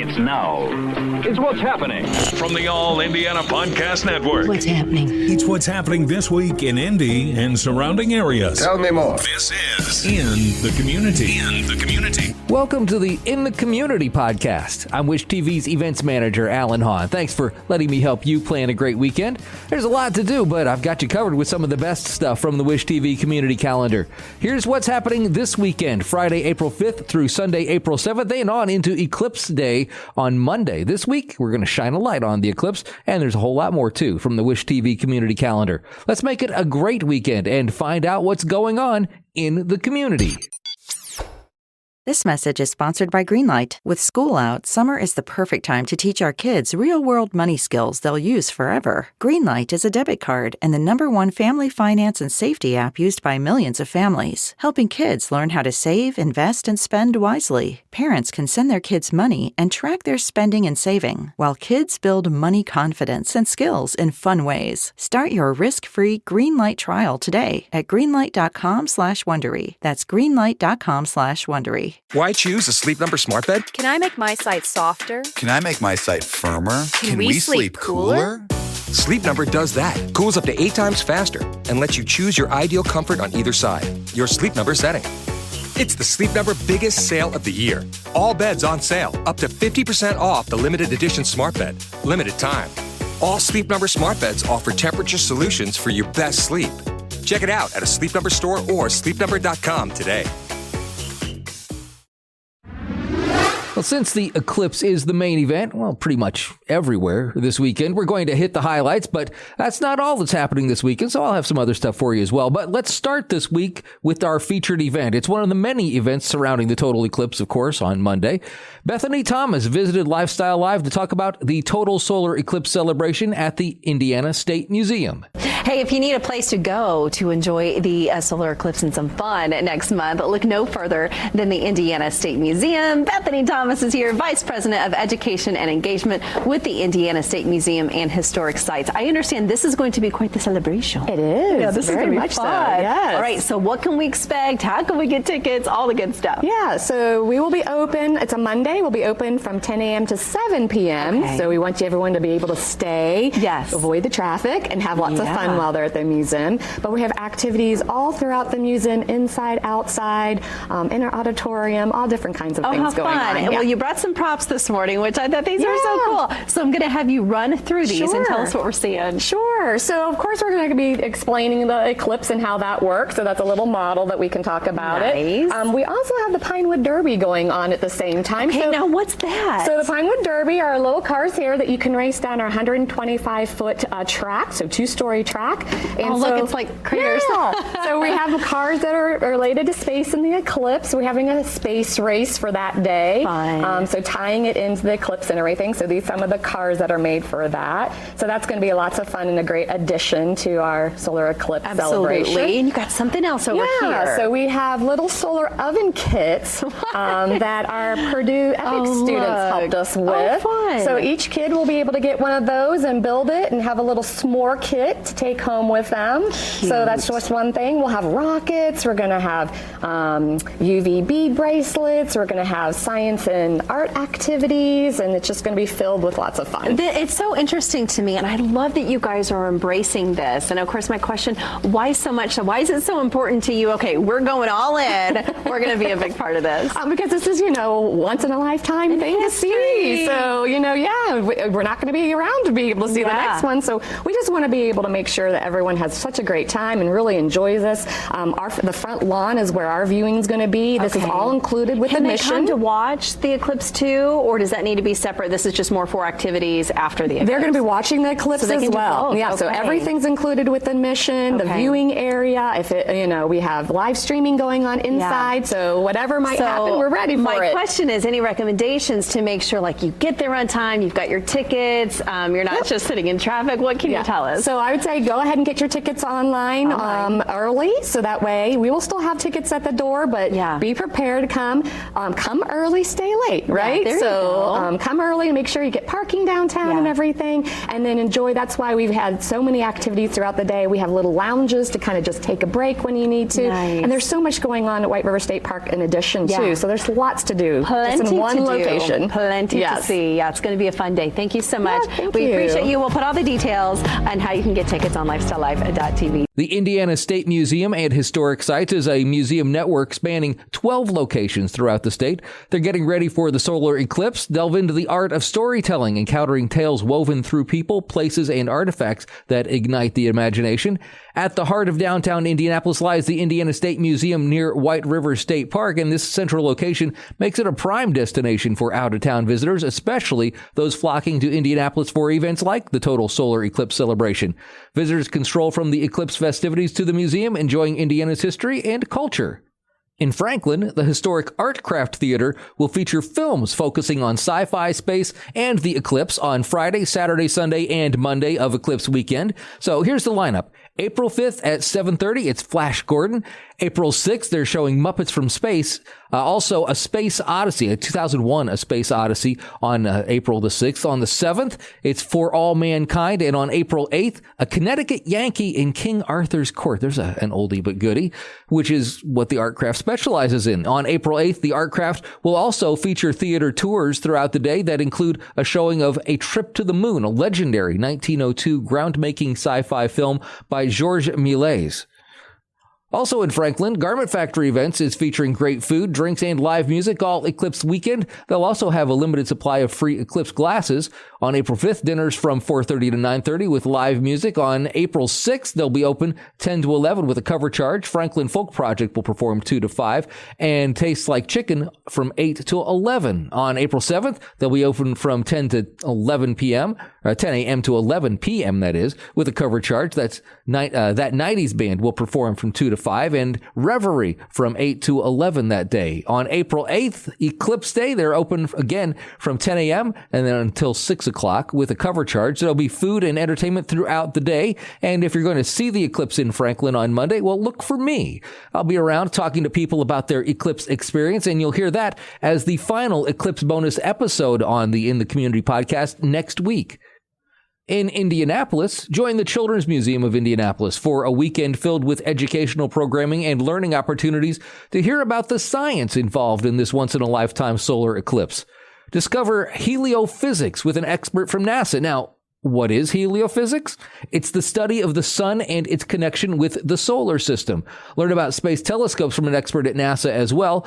starts now. It's What's Happening from the All Indiana Podcast Network. What's happening? It's what's happening this week in Indy and surrounding areas. Tell me more. This is In the Community. In the Community. Welcome to the In the Community podcast. I'm Wish TV's events manager, Allan Haw. Thanks for letting me help you plan a great weekend. There's a lot to do, but I've got you covered with some of the best stuff from the Wish TV community calendar. Here's what's happening this weekend, Friday, April 5th through Sunday, April 7th, and on into Eclipse Day on Monday. This week, we're going to shine a light on the eclipse, and there's a whole lot more, too, from the Wish TV community calendar. Let's make it a great weekend and find out what's going on in the community. This message is sponsored by Greenlight. With school out, summer is the perfect time to teach our kids real-world money skills they'll use forever. Greenlight is a debit card and the #1 family finance and safety app used by millions of families, helping kids learn how to save, invest, and spend wisely. Parents can send their kids money and track their spending and saving, while kids build money confidence and skills in fun ways. Start your risk-free Greenlight trial today at greenlight.com/Wondery. That's greenlight.com/Wondery. Why choose a Sleep Number smart bed? Can I make my site softer? Can I make my site firmer? Can we sleep cooler? Sleep Number does that. Cools up to 8 times faster and lets you choose your ideal comfort on either side. Your Sleep Number setting. It's the Sleep Number biggest sale of the year. All beds on sale, up to 50% off the limited edition smart bed. Limited time. All Sleep Number smart beds offer temperature solutions for your best sleep. Check it out at a Sleep Number store or sleepnumber.com today. Well, since the eclipse is the main event, well, pretty much everywhere this weekend, we're going to hit the highlights, but that's not all that's happening this weekend, so I'll have some other stuff for you as well. But let's start this week with our featured event. It's one of the many events surrounding the total eclipse, of course, on Monday. Bethany Thomas visited Lifestyle Live to talk about the total solar eclipse celebration at the Indiana State Museum. Hey, if you need a place to go to enjoy the solar eclipse and some fun next month, look no further than the Indiana State Museum. Bethany Thomas is here, Vice President of Education and Engagement with the Indiana State Museum and Historic Sites. I understand this is going to be quite the celebration. It is. Yeah, this is going to be much fun. So, yes. All right, so what can we expect? How can we get tickets? All the good stuff. Yeah, so we will be open. It's a Monday. We'll be open from 10 a.m. to 7 p.m. Okay. So we want everyone to be able to stay, avoid the traffic, and have lots of fun while they're at the museum. But we have activities all throughout the museum, inside, outside, in our auditorium, all different kinds of things going on. Well, you brought some props this morning, which I thought these are so cool. So I'm going to have you run through these and tell us what we're seeing. Sure. So, of course, we're going to be explaining the eclipse and how that works. So that's a little model that we can talk about it. We also have the Pinewood Derby going on at the same time. Okay, now what's that? So the Pinewood Derby are little cars here that you can race down our 125-foot track, so 2-story track. And look, it's like craters. Yeah. So we have cars that are related to space and the eclipse. We're having a space race for that day. Fun. So tying it into the eclipse and everything. So these are some of the cars that are made for that. So that's going to be lots of fun and a great addition to our solar eclipse celebration. And you got something else over here. Yeah, so we have little solar oven kits that our Purdue Epic students helped us with. Fun. So each kid will be able to get one of those and build it and have a little s'more kit to take home with them. Cute. So that's just one thing. We'll have rockets. We're going to have UV bead bracelets. We're going to have science and art activities, and it's just going to be filled with lots of fun. It's so interesting to me, and I love that you guys are embracing this. And of course, my question, why so much? So why is it so important to you? Okay, we're going all in. We're going to be a big part of this. Because this is, once in a lifetime thing to see. So, we're not going to be around to be able to see the next one. So we just want to be able to make sure that everyone has such a great time and really enjoys this. The front lawn is where our viewing is going to be. This is all included with admission. Can they come to watch the eclipse too, or does that need to be separate? This is just more for activities after the eclipse. They're going to be watching the eclipse as well. Yeah, okay. So everything's included with admission, the viewing area. If we have live streaming going on inside, so whatever might happen, we're ready for it. My question is, any recommendations to make sure you get there on time, you've got your tickets, you're not just sitting in traffic? What can you tell us? So I would say go ahead and get your tickets online early, so that way we will still have tickets at the door, but be prepared to come. Come early, stay late, right? So come early and make sure you get parking downtown and everything, and then enjoy. That's why we've had so many activities throughout the day. We have little lounges to kind of just take a break when you need to. Nice. And there's so much going on at White River State Park in addition, too. So there's lots to do. Plenty just in one to location. do. Plenty to see. Yeah, it's going to be a fun day. Thank you so much. We appreciate you. We'll put all the details on how you can get tickets on lifestylelive.tv. The Indiana State Museum and Historic Sites is a museum network spanning 12 locations throughout the state. They're getting ready for the solar eclipse. Delve into the art of storytelling, encountering tales woven through people, places, and artifacts that ignite the imagination. At the heart of downtown Indianapolis lies the Indiana State Museum near White River State Park, and this central location makes it a prime destination for out-of-town visitors, especially those flocking to Indianapolis for events like the total solar eclipse celebration. Visitors can stroll from the eclipse festivities to the museum, enjoying Indiana's history and culture. In Franklin, the historic Artcraft Theater will feature films focusing on sci-fi, space, and the eclipse on Friday, Saturday, Sunday, and Monday of Eclipse Weekend. So here's the lineup. April 5th at 7:30, it's Flash Gordon. April 6th, they're showing Muppets from Space. Also, A Space Odyssey, a 2001 A Space Odyssey on April the 6th. On the 7th, it's For All Mankind. And on April 8th, A Connecticut Yankee in King Arthur's Court. There's an oldie but goodie, which is what the Artcraft specializes in. On April 8th, the Artcraft will also feature theater tours throughout the day that include a showing of A Trip to the Moon, a legendary 1902 groundmaking sci-fi film by Georges Méliès. Also in Franklin, Garment Factory Events is featuring great food, drinks, and live music all Eclipse Weekend. They'll also have a limited supply of free Eclipse glasses. On April 5th, dinners from 4:30 to 9:30 with live music. On April 6th, they'll be open 10 to 11 with a cover charge. Franklin Folk Project will perform 2 to 5, and Tastes Like Chicken from 8 to 11. On April 7th, they'll be open from 10 to 11 p.m., 10 a.m. to 11 p.m., that is, with a cover charge. That 90s band will perform from 2 to 5, and Reverie from 8 to 11 that day. On April 8th, Eclipse Day, they're open again from 10 a.m. and then until 6 o'clock with a cover charge. There'll be food and entertainment throughout the day. And if you're going to see the eclipse in Franklin on Monday, well, look for me. I'll be around talking to people about their eclipse experience, and you'll hear that as the final eclipse bonus episode on the In the Community podcast next week. In Indianapolis, join the Children's Museum of Indianapolis for a weekend filled with educational programming and learning opportunities to hear about the science involved in this once-in-a-lifetime solar eclipse. Discover heliophysics with an expert from NASA. Now, what is heliophysics? It's the study of the sun and its connection with the solar system. Learn about space telescopes from an expert at NASA as well.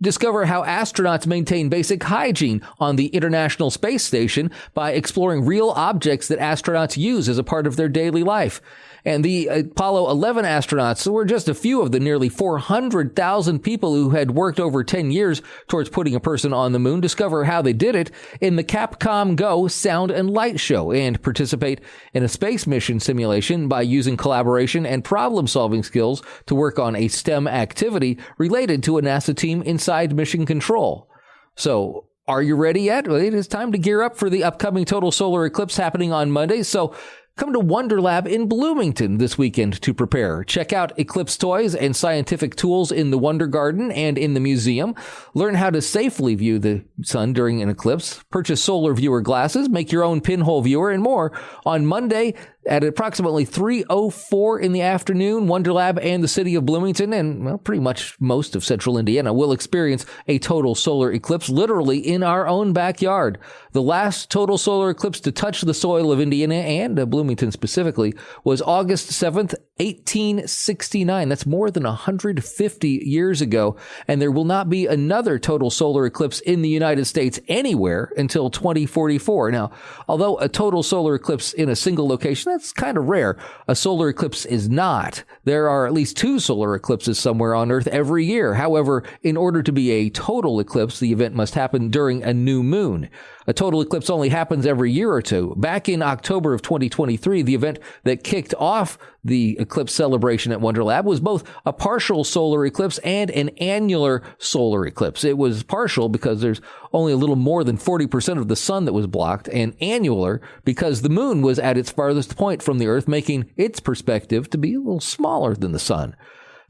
Discover how astronauts maintain basic hygiene on the International Space Station by exploring real objects that astronauts use as a part of their daily life. And the Apollo 11 astronauts were just a few of the nearly 400,000 people who had worked over 10 years towards putting a person on the moon. Discover how they did it in the Capcom Go Sound and Light Show, and participate in a space mission simulation by using collaboration and problem-solving skills to work on a STEM activity related to a NASA team inside Mission Control. So, are you ready yet? Well, it is time to gear up for the upcoming total solar eclipse happening on Monday. So, come to Wonder Lab in Bloomington this weekend to prepare. Check out Eclipse toys and scientific tools in the Wonder Garden and in the museum. Learn how to safely view the sun during an eclipse. Purchase solar viewer glasses, make your own pinhole viewer, and more on Monday at approximately 3:04 in the afternoon. Wonder Lab and the city of Bloomington, and well, pretty much most of central Indiana, will experience a total solar eclipse literally in our own backyard. The last total solar eclipse to touch the soil of Indiana and Bloomington specifically was August 7th, 1869. That's more than 150 years ago, and there will not be another total solar eclipse in the United States anywhere until 2044. Now, although a total solar eclipse in a single location, that's kind of rare, a solar eclipse is not. There are at least 2 solar eclipses somewhere on Earth every year. However, in order to be a total eclipse, the event must happen during a new moon. A total eclipse only happens every year or two. Back in October of 2023, the event that kicked off the eclipse celebration at Wonder Lab was both a partial solar eclipse and an annular solar eclipse. It was partial because there's only a little more than 40% of the sun that was blocked, and annular because the moon was at its farthest point from the Earth, making its perspective to be a little smaller than the sun.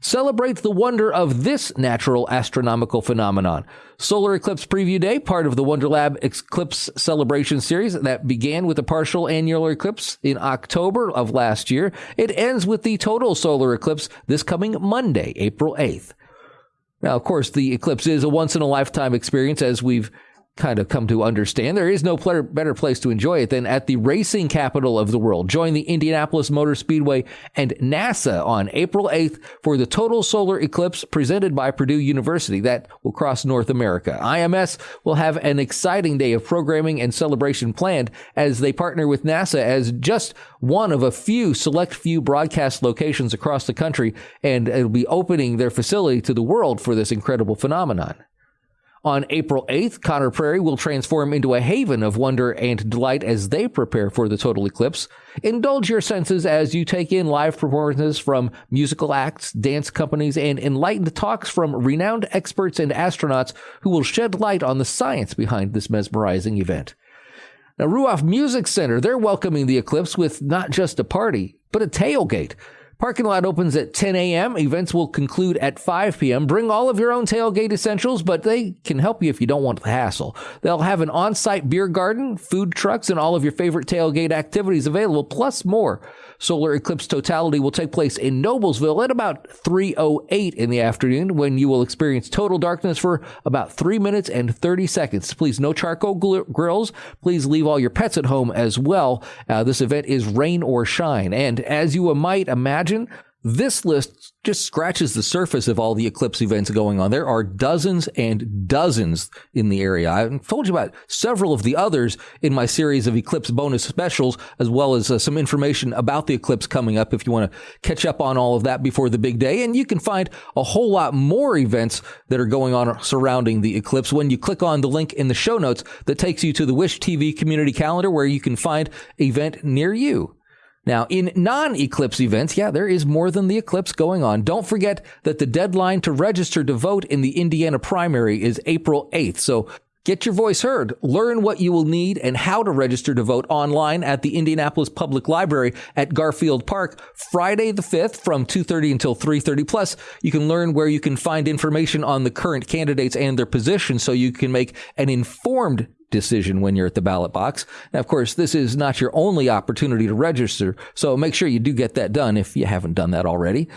celebrates the wonder of this natural astronomical phenomenon. Solar Eclipse Preview Day, part of the WonderLab Eclipse Celebration Series that began with a partial annular eclipse in October of last year. It ends with the total solar eclipse this coming Monday, April 8th. Now, of course, the eclipse is a once-in-a-lifetime experience, as we've kind of come to understand. There is no better place to enjoy it than at the racing capital of the world. Join the Indianapolis Motor Speedway and NASA on April 8th for the total solar eclipse presented by Purdue University that will cross North America. IMS will have an exciting day of programming and celebration planned as they partner with NASA as just one of a select few broadcast locations across the country, and it'll be opening their facility to the world for this incredible phenomenon. On April 8th, Conner Prairie will transform into a haven of wonder and delight as they prepare for the total eclipse. Indulge your senses as you take in live performances from musical acts, dance companies, and enlightened talks from renowned experts and astronauts who will shed light on the science behind this mesmerizing event. Now, Ruoff Music Center, they're welcoming the eclipse with not just a party, but a tailgate. Parking lot opens at 10 a.m. Events will conclude at 5 p.m. Bring all of your own tailgate essentials, but they can help you if you don't want the hassle. They'll have an on-site beer garden, food trucks, and all of your favorite tailgate activities available, plus more. Solar Eclipse Totality will take place in Noblesville at about 3:08 in the afternoon, when you will experience total darkness for about 3 minutes and 30 seconds. Please, no charcoal grills. Please leave all your pets at home as well. This event is rain or shine. And as you might imagine, this list just scratches the surface of all the eclipse events going on. There are dozens and dozens in the area. I've told you about several of the others in my series of eclipse bonus specials, as well as some information about the eclipse coming up if you want to catch up on all of that before the big day. And you can find a whole lot more events that are going on surrounding the eclipse when you click on the link in the show notes that takes you to the Wish TV community calendar, where you can find an event near you. Now, in non-eclipse events, there is more than the eclipse going on. Don't forget that the deadline to register to vote in the Indiana primary is April 8th. So get your voice heard. Learn what you will need and how to register to vote online at the Indianapolis Public Library at Garfield Park, Friday the 5th from 2:30 until 3:30. Plus, you can learn where you can find information on the current candidates and their positions so you can make an informed decision when you're at the ballot box. Now, of course, this is not your only opportunity to register, so make sure you do get that done if you haven't done that already.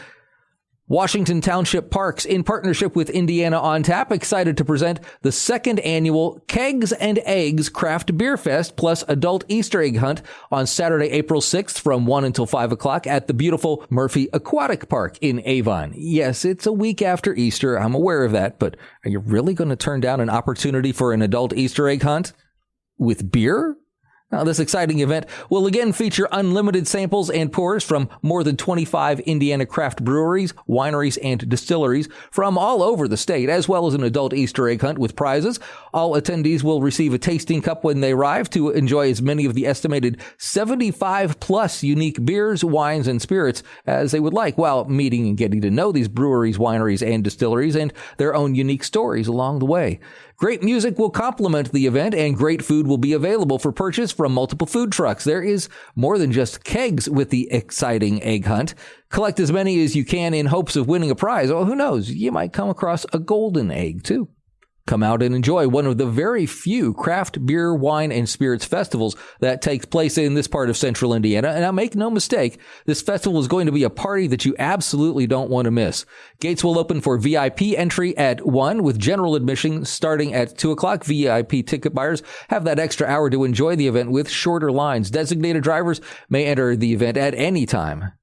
Washington Township Parks, in partnership with Indiana on Tap, excited to present the second annual Kegs and Eggs Craft Beer Fest plus Adult Easter Egg Hunt on Saturday, April 6th from 1 until 5 o'clock at the beautiful Murphy Aquatic Park in Avon. Yes, it's a week after Easter. I'm aware of that, but are you really going to turn down an opportunity for an adult Easter egg hunt with beer? Now, this exciting event will again feature unlimited samples and pours from more than 25 Indiana craft breweries, wineries, and distilleries from all over the state, as well as an adult Easter egg hunt with prizes. All attendees will receive a tasting cup when they arrive to enjoy as many of the estimated 75-plus unique beers, wines, and spirits as they would like, while meeting and getting to know these breweries, wineries, and distilleries and their own unique stories along the way. Great music will complement the event, and great food will be available for purchase from multiple food trucks. There is more than just kegs with the exciting egg hunt. Collect as many as you can in hopes of winning a prize. Or who knows, you might come across a golden egg, too. Come out and enjoy one of the very few craft beer, wine, and spirits festivals that takes place in this part of central Indiana. And now, make no mistake, this festival is going to be a party that you absolutely don't want to miss. Gates will open for VIP entry at 1, with general admission starting at 2 o'clock. VIP ticket buyers have that extra hour to enjoy the event with shorter lines. Designated drivers may enter the event at any time.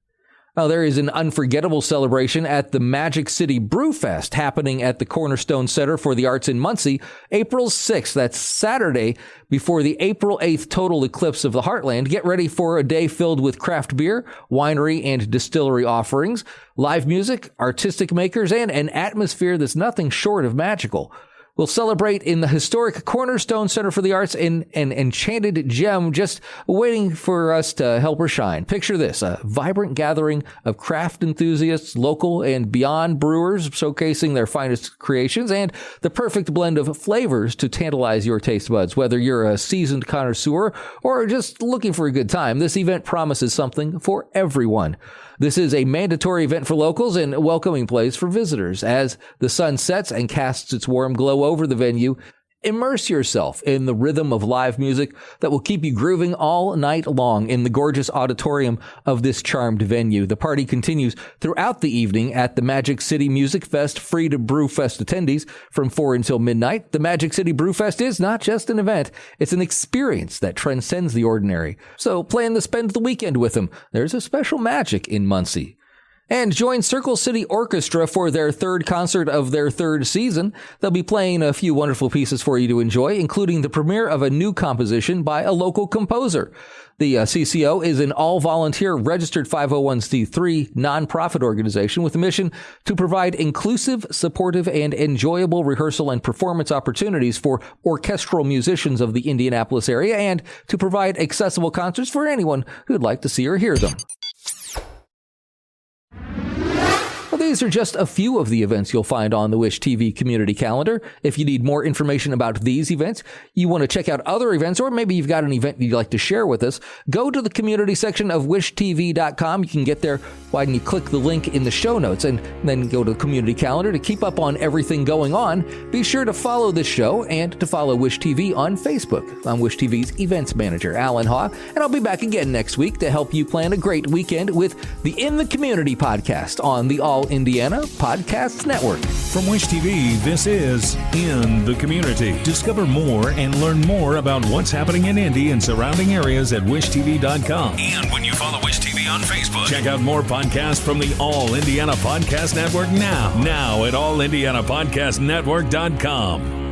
Now, there is an unforgettable celebration at the Magic City Brewfest happening at the Cornerstone Center for the Arts in Muncie, April 6th. That's Saturday before the April 8th total eclipse of the Heartland. Get ready for a day filled with craft beer, winery, and distillery offerings, live music, artistic makers, and an atmosphere that's nothing short of magical. will celebrate in the historic Cornerstone Center for the Arts in an enchanted gem just waiting for us to help her shine. Picture this, a vibrant gathering of craft enthusiasts, local and beyond brewers showcasing their finest creations, and the perfect blend of flavors to tantalize your taste buds. Whether you're a seasoned connoisseur or just looking for a good time, this event promises something for everyone. This is a mandatory event for locals and a welcoming place for visitors. As the sun sets and casts its warm glow over the venue, immerse yourself in the rhythm of live music that will keep you grooving all night long in the gorgeous auditorium of this charmed venue. The party continues throughout the evening at the Magic City Music Fest, free to Brew Fest attendees from 4 until midnight. The Magic City Brew Fest is not just an event, it's an experience that transcends the ordinary. So plan to spend the weekend with them. There's a special magic in Muncie. And join Circle City Orchestra for their third concert of their third season. They'll be playing a few wonderful pieces for you to enjoy, including the premiere of a new composition by a local composer. The CCO is an all-volunteer registered 501c3 nonprofit organization with a mission to provide inclusive, supportive, and enjoyable rehearsal and performance opportunities for orchestral musicians of the Indianapolis area and to provide accessible concerts for anyone who'd like to see or hear them. These are just a few of the events you'll find on the Wish TV community calendar. If you need more information about these events, you want to check out other events, or maybe you've got an event you'd like to share with us, go to the community section of wishtv.com. You can get there when you click the link in the show notes and then go to the community calendar to keep up on everything going on. Be sure to follow this show and to follow Wish TV on Facebook. I'm Wish TV's events manager, Allan Haw, and I'll be back again next week to help you plan a great weekend with the In the Community podcast on the All Indiana Podcast Network. From Wish TV, this is In the Community. Discover more and learn more about what's happening in Indy and surrounding areas at wishtv.com. And when you follow Wish TV on Facebook, Check out more podcasts from the All Indiana Podcast Network now at allindianapodcastnetwork.com.